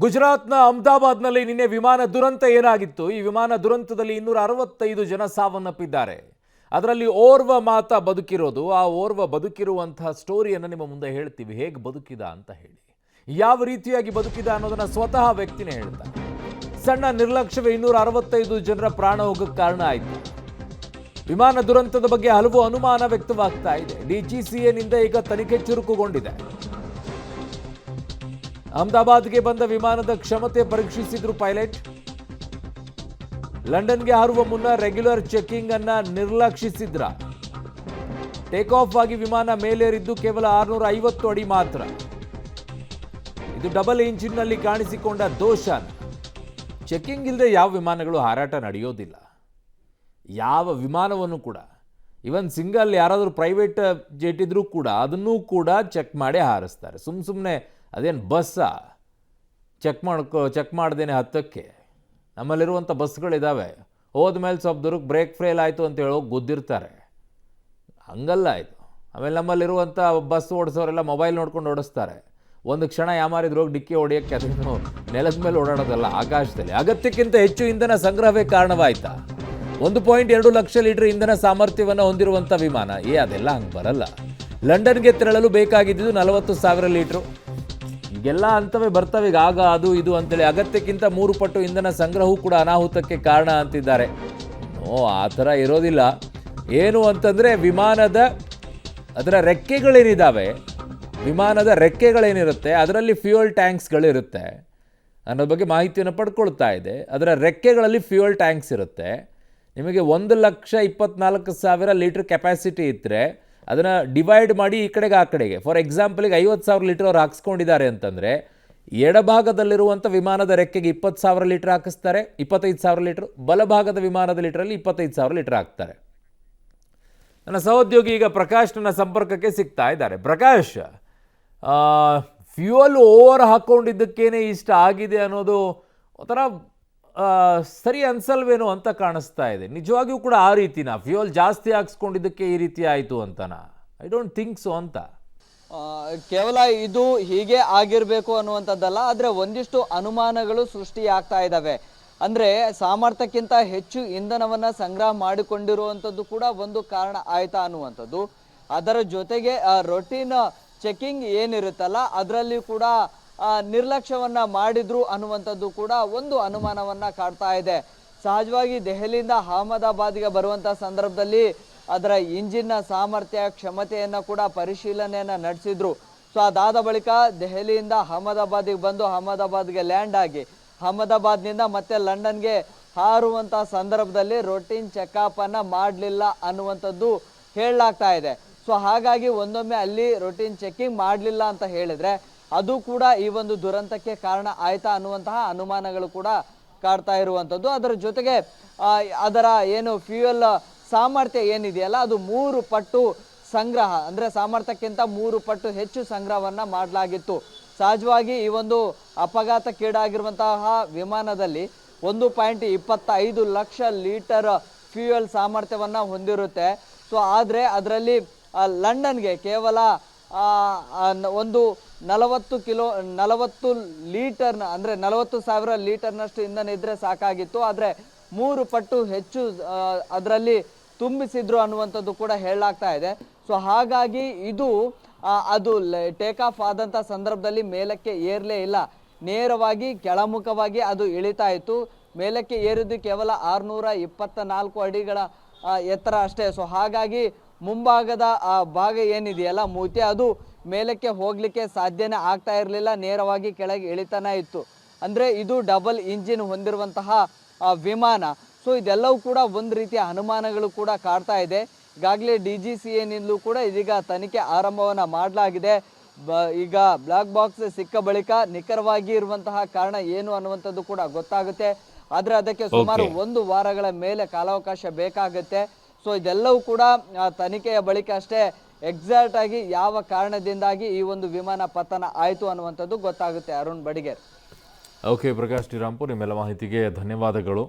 ಗುಜರಾತ್ನ ಅಹಮದಾಬಾದ್ನಲ್ಲಿ ನಿನ್ನೆ ವಿಮಾನ ದುರಂತ ಏನಾಗಿತ್ತು? ಈ ವಿಮಾನ ದುರಂತದಲ್ಲಿ 265 ಜನ ಸಾವನ್ನಪ್ಪಿದ್ದಾರೆ. ಅದರಲ್ಲಿ ಓರ್ವ ಮಾತ್ರ ಬದುಕಿರೋದು. ಆ ಓರ್ವ ಬದುಕಿರುವಂತಹ ಸ್ಟೋರಿಯನ್ನು ನಿಮ್ಮ ಮುಂದೆ ಹೇಳ್ತೀವಿ. ಹೇಗೆ ಬದುಕಿದ ಅಂತ ಹೇಳಿ, ಯಾವ ರೀತಿಯಾಗಿ ಬದುಕಿದ ಅನ್ನೋದನ್ನ ಸ್ವತಃ ವ್ಯಕ್ತಿನೇ ಹೇಳ್ತಾರೆ. ಸಣ್ಣ ನಿರ್ಲಕ್ಷ್ಯವೇ 265 ಜನರ ಪ್ರಾಣ ಹೋಗಕ್ಕೆ ಕಾರಣ ಆಯಿತು. ವಿಮಾನ ದುರಂತದ ಬಗ್ಗೆ ಹಲವು ಅನುಮಾನ ವ್ಯಕ್ತವಾಗ್ತಾ ಇದೆ. ಡಿಜಿಸಿಎನಿಂದ ಈಗ ತನಿಖೆ ಚುರುಕುಗೊಂಡಿದೆ. ಅಹಮದಾಬಾದ್ಗೆ ಬಂದ ವಿಮಾನದ ಕ್ಷಮತೆ ಪರೀಕ್ಷಿಸಿದ್ರು ಪೈಲಟ್. ಲಂಡನ್ಗೆ ಹಾರುವ ಮುನ್ನ ರೆಗ್ಯುಲರ್ ಚೆಕಿಂಗ್ ಅನ್ನ ನಿರ್ಲಕ್ಷಿಸಿದ್ರ. ಟೇಕ್ ಆಫ್ ಆಗಿ ವಿಮಾನ ಮೇಲೇರಿದ್ದು ಕೇವಲ 650 ಅಡಿ ಮಾತ್ರ. ಇದು ಡಬಲ್ ಇಂಜಿನ್ ನಲ್ಲಿ ಕಾಣಿಸಿಕೊಂಡ ದೋಷ. ಚೆಕಿಂಗ್ ಇಲ್ಲದೆ ಯಾವ ವಿಮಾನಗಳು ಹಾರಾಟ ನಡೆಯೋದಿಲ್ಲ. ಯಾವ ವಿಮಾನವನ್ನು ಕೂಡ, ಇವನ್ ಸಿಂಗಲ್ ಯಾರಾದರೂ ಪ್ರೈವೇಟ್ ಜೆಟ್ ಇದ್ರೂ ಕೂಡ ಅದನ್ನೂ ಕೂಡ ಚೆಕ್ ಮಾಡಿ ಹಾರಿಸ್ತಾರೆ. ಸುಮ್ಮನೆ ಅದೇನು ಬಸ್ಸಾ ಚೆಕ್ ಮಾಡ್ದೇನೆ ಹತ್ತಕ್ಕೆ. ನಮ್ಮಲ್ಲಿರುವಂಥ ಬಸ್ಗಳಿದ್ದಾವೆ, ಹೋದ್ಮೇಲೆ ಸ್ವಲ್ಪ ದೂರಕ್ಕೆ ಬ್ರೇಕ್ ಫೇಲ್ ಆಯಿತು ಅಂತ ಹೇಳೋಗಿ ಗುದ್ದಿರ್ತಾರೆ. ಹಂಗಲ್ಲ ಇದು. ಆಮೇಲೆ ನಮ್ಮಲ್ಲಿರುವಂಥ ಬಸ್ ಓಡಿಸೋರೆಲ್ಲ ಮೊಬೈಲ್ ನೋಡ್ಕೊಂಡು ಓಡಿಸ್ತಾರೆ. ಒಂದು ಕ್ಷಣ ಯಾಮಾರಿದ್ರು ಹೋಗಿ ಡಿಕ್ಕಿ ಹೊಡೆಯೋಕ್ಕೆ, ಅದನ್ನು ನೆಲದ ಮೇಲೆ ಓಡಾಡೋದಲ್ಲ, ಆಕಾಶದಲ್ಲಿ. ಅಗತ್ಯಕ್ಕಿಂತ ಹೆಚ್ಚು ಇಂಧನ ಸಂಗ್ರಹವೇ ಕಾರಣವಾಯ್ತಾ? 1.2 ಲಕ್ಷ ಲೀಟರ್ ಇಂಧನ ಸಾಮರ್ಥ್ಯವನ್ನು ಹೊಂದಿರುವಂಥ ವಿಮಾನ. ಅದೆಲ್ಲ ಹಂಗೆ ಬರಲ್ಲ. ಲಂಡನ್ಗೆ ತೆರಳಲು ಬೇಕಾಗಿದ್ದು 40,000 ಲೀಟ್ರು. ಈಗೆಲ್ಲ ಅಂತವೇ ಬರ್ತವೆ ಈಗ, ಆಗ ಅದು ಇದು ಅಂತೇಳಿ. ಅಗತ್ಯಕ್ಕಿಂತ 3 ಪಟ್ಟು ಇಂಧನ ಸಂಗ್ರಹವೂ ಕೂಡ ಅನಾಹುತಕ್ಕೆ ಕಾರಣ ಅಂತಿದ್ದಾರೆ. ಆ ಥರ ಇರೋದಿಲ್ಲ. ಏನು ಅಂತಂದರೆ ಅದರ ರೆಕ್ಕೆಗಳೇನಿದ್ದಾವೆ, ವಿಮಾನದ ರೆಕ್ಕೆಗಳೇನಿರುತ್ತೆ ಅದರಲ್ಲಿ ಫ್ಯೂಯಲ್ ಟ್ಯಾಂಕ್ಸ್ಗಳಿರುತ್ತೆ ಅನ್ನೋ ಬಗ್ಗೆ ಮಾಹಿತಿಯನ್ನು ಪಡ್ಕೊಳ್ತಾ ಇದೆ. ಅದರ ರೆಕ್ಕೆಗಳಲ್ಲಿ ಫ್ಯೂಯಲ್ ಟ್ಯಾಂಕ್ಸ್ ಇರುತ್ತೆ. ನಿಮಗೆ 1,24,000 ಲೀಟ್ರ್ ಕೆಪಾಸಿಟಿ ಇದ್ದರೆ ಅದನ್ನು ಡಿವೈಡ್ ಮಾಡಿ ಈ ಕಡೆಗೆ ಆ ಕಡೆಗೆ. ಫಾರ್ ಎಕ್ಸಾಂಪಲಿಗೆ 50,000 ಲೀಟ್ರ್ ಅವ್ರು ಹಾಕ್ಸ್ಕೊಂಡಿದ್ದಾರೆ ಅಂತಂದರೆ, ಎಡಭಾಗದಲ್ಲಿರುವಂಥ ವಿಮಾನದ ರೆಕ್ಕೆಗೆ 20,000 ಲೀಟ್ರ್ ಹಾಕಿಸ್ತಾರೆ, 25,000 ಲೀಟ್ರ್. ಬಲಭಾಗದ ವಿಮಾನದ ಲೀಟ್ರಲ್ಲಿ 25,000 ಲೀಟ್ರ್ ಹಾಕ್ತಾರೆ. ನನ್ನ ಸಹೋದ್ಯೋಗಿ ಈಗ ಪ್ರಕಾಶ್ ನನ್ನ ಸಂಪರ್ಕಕ್ಕೆ ಸಿಗ್ತಾ ಇದ್ದಾರೆ. ಪ್ರಕಾಶ್, ಫ್ಯೂಯಲ್ ಓವರ್ ಹಾಕ್ಕೊಂಡಿದ್ದಕ್ಕೇನೆ ಇಷ್ಟ ಆಗಿದೆ ಅನ್ನೋದು ಒಂಥರ ಸರಿ ಅನ್ಸಲ್ವೇನೋ ಅಂತ ಕಾಣಿಸ್ತಾ ಇದೆ. ನಿಜವಾಗಿಯೂ ಕೂಡ ಆ ರೀತಿನಾ? ಫ್ಯೂಯಲ್ ಜಾಸ್ತಿ ಹಾಕ್ಸ್ಕೊಂಡಿದ್ದಕ್ಕೆ ಈ ರೀತಿ ಆಯಿತು ಅಂತನಾ? ಐ ಡೋಂಟ್ ಥಿಂಕ್ ಸೊ ಅಂತ. ಕೇವಲ ಇದು ಹೀಗೆ ಆಗಿರಬೇಕು ಅನ್ನುವಂಥದ್ದಲ್ಲ, ಆದರೆ ಒಂದಿಷ್ಟು ಅನುಮಾನಗಳು ಸೃಷ್ಟಿಯಾಗ್ತಾ ಇದ್ದಾವೆ. ಅಂದರೆ ಸಾಮರ್ಥ್ಯಕ್ಕಿಂತ ಹೆಚ್ಚು ಇಂಧನವನ್ನು ಸಂಗ್ರಹ ಮಾಡಿಕೊಂಡಿರುವಂಥದ್ದು ಕೂಡ ಒಂದು ಕಾರಣ ಆಯ್ತಾ ಅನ್ನುವಂಥದ್ದು. ಅದರ ಜೊತೆಗೆ ರೊಟೀನ್ ಚೆಕಿಂಗ್ ಏನಿರುತ್ತಲ್ಲ ಅದರಲ್ಲಿ ಕೂಡ ನಿರ್ಲಕ್ಷ್ಯವನ್ನ ಮಾಡಿದ್ರು ಅನ್ನುವಂಥದ್ದು ಕೂಡ ಒಂದು ಅನುಮಾನವನ್ನ ಕಾಡ್ತಾ ಇದೆ. ಸಹಜವಾಗಿ ದೆಹಲಿಯಿಂದ ಅಹಮದಾಬಾದ್ಗೆ ಬರುವಂಥ ಸಂದರ್ಭದಲ್ಲಿ ಅದರ ಇಂಜಿನ್ನ ಸಾಮರ್ಥ್ಯ ಕ್ಷಮತೆಯನ್ನು ಕೂಡ ಪರಿಶೀಲನೆಯನ್ನು ನಡೆಸಿದ್ರು. ಸೊ ಅದಾದ ಬಳಿಕ ದೆಹಲಿಯಿಂದ ಅಹಮದಾಬಾದಿಗೆ ಬಂದು ಅಹಮದಾಬಾದ್ಗೆ ಲ್ಯಾಂಡ್ ಆಗಿ ಅಹಮದಾಬಾದ್ನಿಂದ ಮತ್ತೆ ಲಂಡನ್ಗೆ ಹಾರುವಂಥ ಸಂದರ್ಭದಲ್ಲಿ ರೊಟೀನ್ ಚೆಕಪ್ ಅನ್ನು ಮಾಡಲಿಲ್ಲ ಅನ್ನುವಂಥದ್ದು ಹೇಳಲಾಗ್ತಾ ಇದೆ. ಸೊ ಹಾಗಾಗಿ ಒಂದೊಮ್ಮೆ ಅಲ್ಲಿ ರೊಟೀನ್ ಚೆಕಿಂಗ್ ಮಾಡಲಿಲ್ಲ ಅಂತ ಹೇಳಿದ್ರೆ ಅದು ಕೂಡ ಈ ಒಂದು ದುರಂತಕ್ಕೆ ಕಾರಣ ಆಯ್ತಾ ಅನ್ನುವಂತಹ ಅನುಮಾನಗಳು ಕೂಡ ಕಾಡ್ತಾ ಇರುವಂಥದ್ದು. ಅದರ ಜೊತೆಗೆ ಅದರ ಏನು ಫ್ಯೂಯಲ್ ಸಾಮರ್ಥ್ಯ ಏನಿದೆಯಲ್ಲ ಅದು 3 ಪಟ್ಟು ಸಂಗ್ರಹ, ಅಂದರೆ ಸಾಮರ್ಥ್ಯಕ್ಕಿಂತ 3 ಪಟ್ಟು ಹೆಚ್ಚು ಸಂಗ್ರಹವನ್ನು ಮಾಡಲಾಗಿತ್ತು. ಸಹಜವಾಗಿ ಈ ಒಂದು ಅಪಘಾತಕ್ಕೀಡಾಗಿರುವಂತಹ ವಿಮಾನದಲ್ಲಿ 1.25 ಲಕ್ಷ ಲೀಟರ್ ಫ್ಯೂಯಲ್ ಸಾಮರ್ಥ್ಯವನ್ನು ಹೊಂದಿರುತ್ತೆ. ಸೊ ಆದರೆ ಅದರಲ್ಲಿ ಲಂಡನ್ಗೆ ಕೇವಲ ಒಂದು 40 ಲೀಟರ್ನ ಅಂದರೆ 40,000 ಲೀಟರ್ನಷ್ಟು ಇಂಧನ ಇದ್ದರೆ ಸಾಕಾಗಿತ್ತು. ಆದರೆ 3 ಪಟ್ಟು ಹೆಚ್ಚು ಅದರಲ್ಲಿ ತುಂಬಿಸಿದ್ರು ಅನ್ನುವಂಥದ್ದು ಕೂಡ ಹೇಳಲಾಗ್ತಾ ಇದೆ. ಸೊ ಹಾಗಾಗಿ ಇದು ಅದು ಟೇಕ್ ಆಫ್ ಆದಂಥ ಸಂದರ್ಭದಲ್ಲಿ ಮೇಲಕ್ಕೆ ಏರಲೇ ಇಲ್ಲ, ನೇರವಾಗಿ ಕೆಳಮುಖವಾಗಿ ಅದು ಇಳಿತಾ ಇತ್ತು. ಮೇಲಕ್ಕೆ ಏರಿದ್ದು ಕೇವಲ 624 ಅಡಿಗಳ ಎತ್ತರ ಅಷ್ಟೇ. ಸೊ ಹಾಗಾಗಿ ಮುಂಭಾಗದ ಭಾಗ ಏನಿದೆಯಲ್ಲ ಮೂತಿ, ಅದು ಮೇಲಕ್ಕೆ ಹೋಗಲಿಕ್ಕೆ ಸಾಧ್ಯನೇ ಆಗ್ತಾ ಇರಲಿಲ್ಲ, ನೇರವಾಗಿ ಕೆಳಗೆ ಇಳಿತಾನೆ ಇತ್ತು. ಅಂದರೆ ಇದು ಡಬಲ್ ಇಂಜಿನ್ ಹೊಂದಿರುವಂತಹ ವಿಮಾನ. ಸೊ ಇದೆಲ್ಲವೂ ಕೂಡ ಒಂದು ರೀತಿಯ ಅನುಮಾನಗಳು ಕೂಡ ಕಾಡ್ತಾ ಇದೆ. ಈಗಾಗಲೇ DGCAನಿಂದಲೂ ಕೂಡ ಇದೀಗ ತನಿಖೆ ಆರಂಭವನ್ನು ಮಾಡಲಾಗಿದೆ. ಈಗ ಬ್ಲಾಕ್ ಬಾಕ್ಸ್ ಸಿಕ್ಕ ಬಳಿಕ ನಿಖರವಾಗಿ ಇರುವಂತಹ ಕಾರಣ ಏನು ಅನ್ನುವಂಥದ್ದು ಕೂಡ ಗೊತ್ತಾಗುತ್ತೆ. ಆದರೆ ಅದಕ್ಕೆ ಸುಮಾರು 1 ವಾರಗಳ ಮೇಲೆ ಕಾಲಾವಕಾಶ ಬೇಕಾಗುತ್ತೆ. ಸೊ ಇದೆಲ್ಲವೂ ಕೂಡ ತನಿಖೆಯ ಬಳಿಕ ಅಷ್ಟೇ ಎಕ್ಸಾಕ್ಟ್ ಆಗಿ ಯಾವ ಕಾರಣದಿಂದಾಗಿ ಈ ಒಂದು ವಿಮಾನ ಪತನ ಆಯಿತು ಅನ್ನುವಂಥದ್ದು ಗೊತ್ತಾಗುತ್ತೆ. ಅರುಣ್ ಬಡಿಗೇರ್. ಓಕೆ ಪ್ರಕಾಶ್ ಶ್ರೀರಾಮ್ಪುರ್, ನಿಮ್ಮೆಲ್ಲ ಮಾಹಿತಿಗೆ ಧನ್ಯವಾದಗಳು.